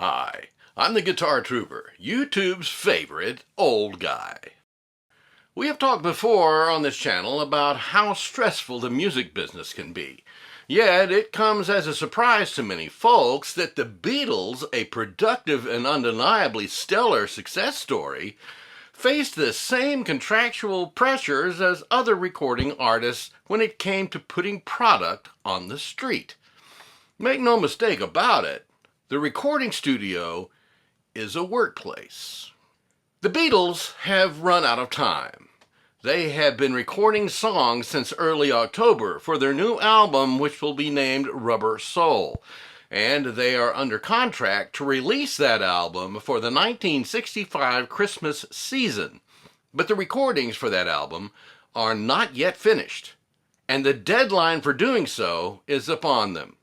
Hi, I'm the Guitar Trooper, YouTube's favorite old guy. We have talked before on this channel about how stressful the music business can be. Yet it comes as a surprise to many folks that the Beatles, a productive and undeniably stellar success story, faced the same contractual pressures as other recording artists when it came to putting product on the street. Make no mistake about it, the recording studio is a workplace. The Beatles have run out of time. They have been recording songs since early October for their new album, which will be named Rubber Soul, and they are under contract to release that album for the 1965 Christmas season. But the recordings for that album are not yet finished, and the deadline for doing so is upon them.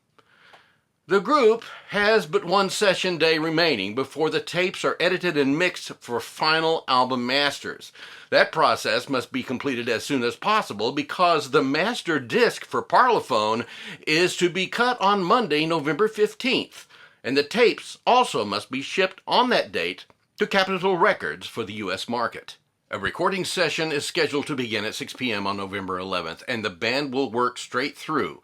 The group has but one session day remaining before the tapes are edited and mixed for final album masters. That process must be completed as soon as possible because the master disc for Parlophone is to be cut on Monday, November 15th, and the tapes also must be shipped on that date to Capitol Records for the U.S. market. A recording session is scheduled to begin at 6 p.m. on November 11th, and the band will work straight through.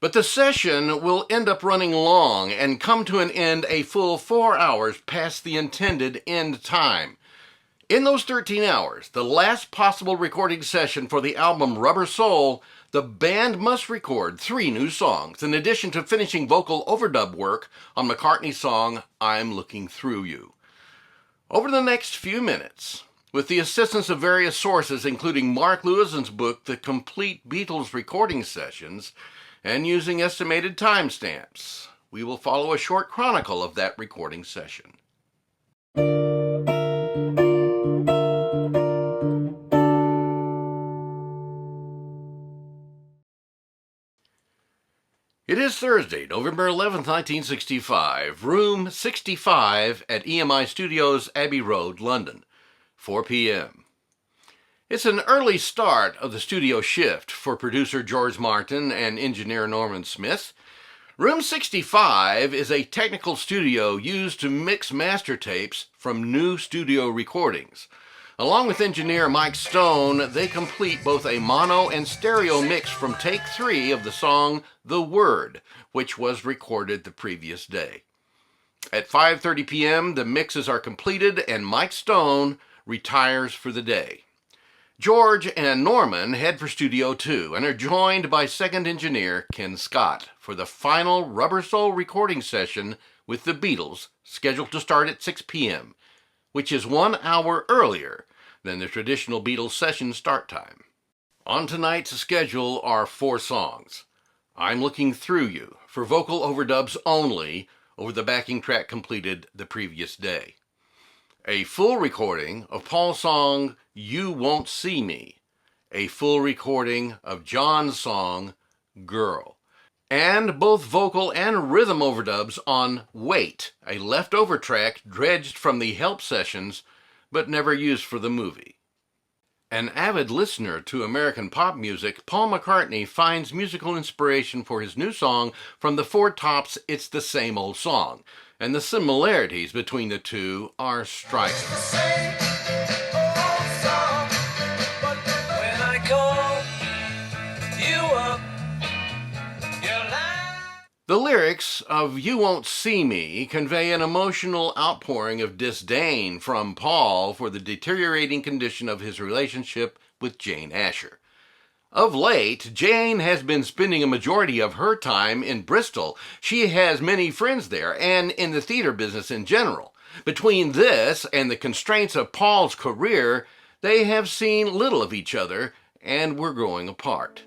But the session will end up running long and come to an end a full 4 hours past the intended end time. In those 13 hours, the last possible recording session for the album Rubber Soul, the band must record 3 new songs, in addition to finishing vocal overdub work on McCartney's song I'm Looking Through You. Over the next few minutes, with the assistance of various sources including Mark Lewisohn's book, The Complete Beatles Recording Sessions, and using estimated timestamps, we will follow a short chronicle of that recording session. It is Thursday, November 11th, 1965, room 65 at EMI Studios, Abbey Road, London, 4 p.m. It's an early start of the studio shift for producer George Martin and engineer Norman Smith. Room 65 is a technical studio used to mix master tapes from new studio recordings. Along with engineer Mike Stone, they complete both a mono and stereo mix from take 3 of the song The Word, which was recorded the previous day. At 5:30 p.m., the mixes are completed and Mike Stone retires for the day. George and Norman head for Studio 2 and are joined by second engineer Ken Scott for the final Rubber Soul recording session with the Beatles, scheduled to start at 6 p.m., which is 1 hour earlier than the traditional Beatles session start time. On tonight's schedule are 4 songs. I'm Looking Through You for vocal overdubs only over the backing track completed the previous day. A full recording of Paul's song You Won't See Me, a full recording of John's song Girl, and both vocal and rhythm overdubs on Wait, a leftover track dredged from the Help sessions but never used for the movie. An avid listener to American pop music, Paul McCartney finds musical inspiration for his new song from the Four Tops' It's the Same Old Song, and the similarities between the two are striking. The lyrics of You Won't See Me convey an emotional outpouring of disdain from Paul for the deteriorating condition of his relationship with Jane Asher. Of late, Jane has been spending a majority of her time in Bristol. She has many friends there and in the theater business in general. Between this and the constraints of Paul's career, they have seen little of each other and were growing apart.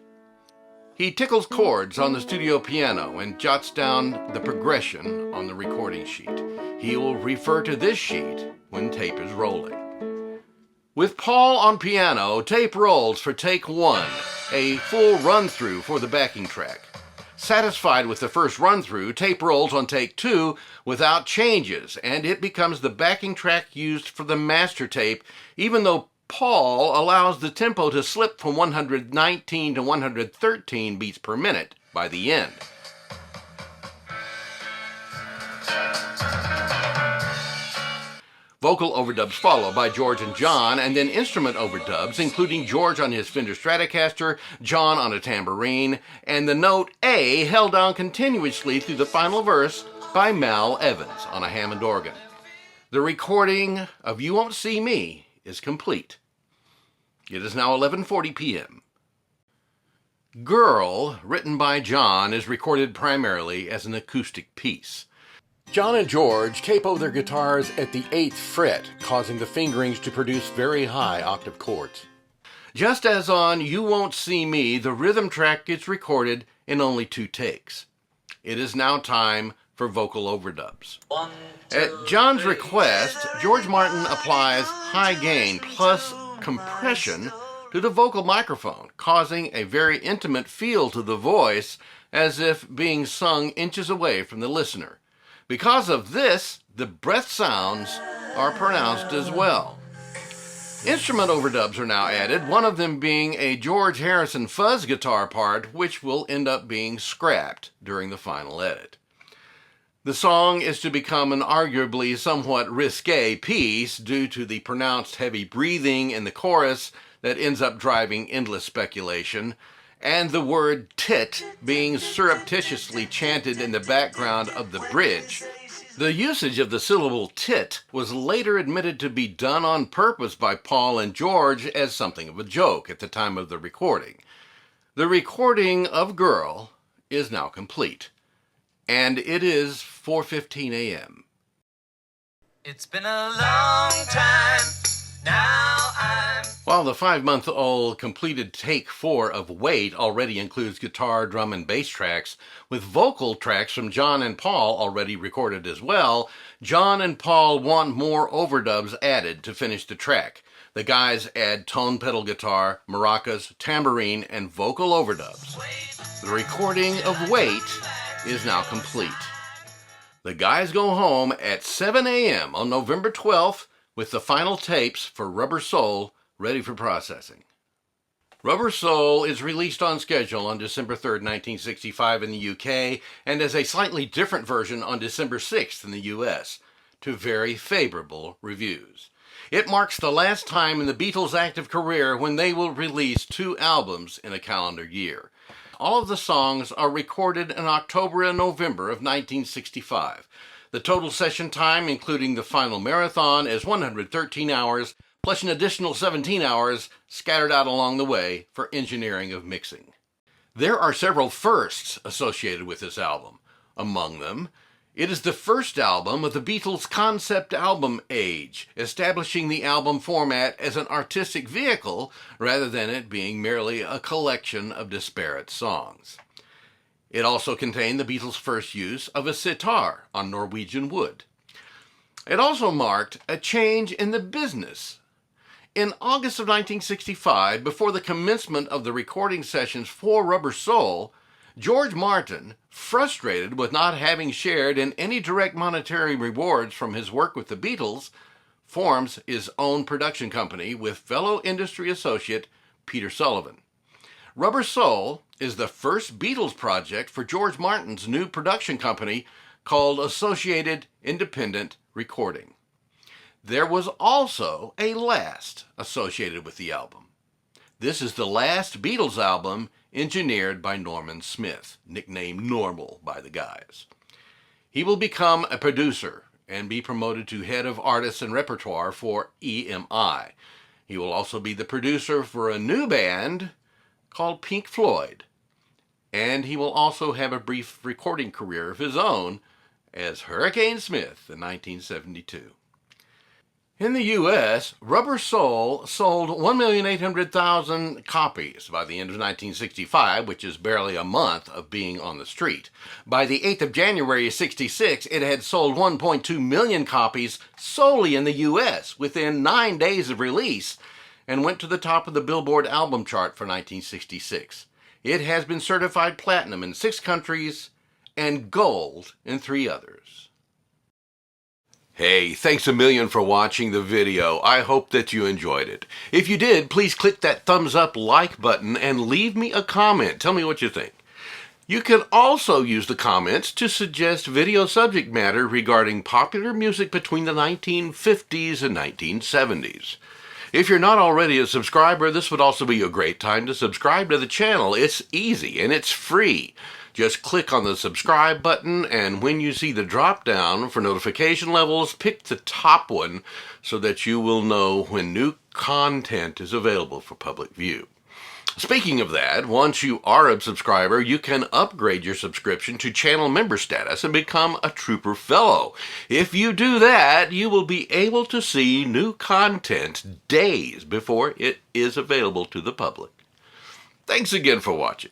He tickles chords on the studio piano and jots down the progression on the recording sheet. He will refer to this sheet when tape is rolling. With Paul on piano, tape rolls for take 1, a full run-through for the backing track. Satisfied with the first run-through, tape rolls on take 2 without changes, and it becomes the backing track used for the master tape, even though Paul allows the tempo to slip from 119 to 113 beats per minute by the end. Vocal overdubs follow by George and John, and then instrument overdubs, including George on his Fender Stratocaster, John on a tambourine, and the note A held down continuously through the final verse by Mal Evans on a Hammond organ. The recording of You Won't See Me is complete. It is now 11:40 p.m. Girl, written by John, is recorded primarily as an acoustic piece. John and George capo their guitars at the 8th fret, causing the fingerings to produce very high octave chords. Just as on You Won't See Me, the rhythm track gets recorded in only 2 takes. It is now time for vocal overdubs. At John's request, George Martin applies high gain plus compression to the vocal microphone, causing a very intimate feel to the voice, as if being sung inches away from the listener. Because of this, the breath sounds are pronounced as well. Instrument overdubs are now added, one of them being a George Harrison fuzz guitar part, which will end up being scrapped during the final edit. The song is to become an arguably somewhat risque piece due to the pronounced heavy breathing in the chorus that ends up driving endless speculation, and the word tit being surreptitiously chanted in the background of the bridge. The usage of the syllable tit was later admitted to be done on purpose by Paul and George as something of a joke at the time of the recording. The recording of Girl is now complete, and it is 4:15 a.m. It's been a long time, now I'm... While the 5-month-old completed take 4 of Wait already includes guitar, drum, and bass tracks, with vocal tracks from John and Paul already recorded as well, John and Paul want more overdubs added to finish the track. The guys add tone pedal guitar, maracas, tambourine, and vocal overdubs. The recording of Wait is now complete. The guys go home at 7 a.m. on November 12th with the final tapes for Rubber Soul ready for processing. Rubber Soul is released on schedule on December 3rd, 1965 in the UK, and as a slightly different version on December 6th in the US, to very favorable reviews. It marks the last time in the Beatles' active career when they will release 2 albums in a calendar year. All of the songs are recorded in October and November of 1965. The total session time, including the final marathon, is 113 hours, plus an additional 17 hours scattered out along the way for engineering of mixing. There are several firsts associated with this album. Among them, it is the first album of the Beatles' concept album age, establishing the album format as an artistic vehicle rather than it being merely a collection of disparate songs. It also contained the Beatles' first use of a sitar on Norwegian wood. It also marked a change in the business. In August of 1965, before the commencement of the recording sessions for Rubber Soul, George Martin, frustrated with not having shared in any direct monetary rewards from his work with the Beatles, forms his own production company with fellow industry associate Peter Sullivan. Rubber Soul is the first Beatles project for George Martin's new production company called Associated Independent Recording. There was also a last associated with the album. This is the last Beatles album engineered by Norman Smith, nicknamed Normal by the guys. He will become a producer and be promoted to head of artists and repertoire for EMI. He will also be the producer for a new band called Pink Floyd, and he will also have a brief recording career of his own as Hurricane Smith in 1972. In the U.S., Rubber Soul sold 1,800,000 copies by the end of 1965, which is barely a month of being on the street. By the 8th of January of 66, it had sold 1.2 million copies solely in the U.S. within 9 days of release, and went to the top of the Billboard album chart for 1966. It has been certified platinum in 6 countries and gold in 3 others. Hey, thanks a million for watching the video. I hope that you enjoyed it. If you did, please click that thumbs up like button and leave me a comment. Tell me what you think. You can also use the comments to suggest video subject matter regarding popular music between the 1950s and 1970s. If you're not already a subscriber, this would also be a great time to subscribe to the channel. It's easy and it's free. Just click on the subscribe button, and when you see the drop down for notification levels, pick the top one so that you will know when new content is available for public view. Speaking of that, once you are a subscriber, you can upgrade your subscription to channel member status and become a Trooper Fellow. If you do that, you will be able to see new content days before it is available to the public. Thanks again for watching.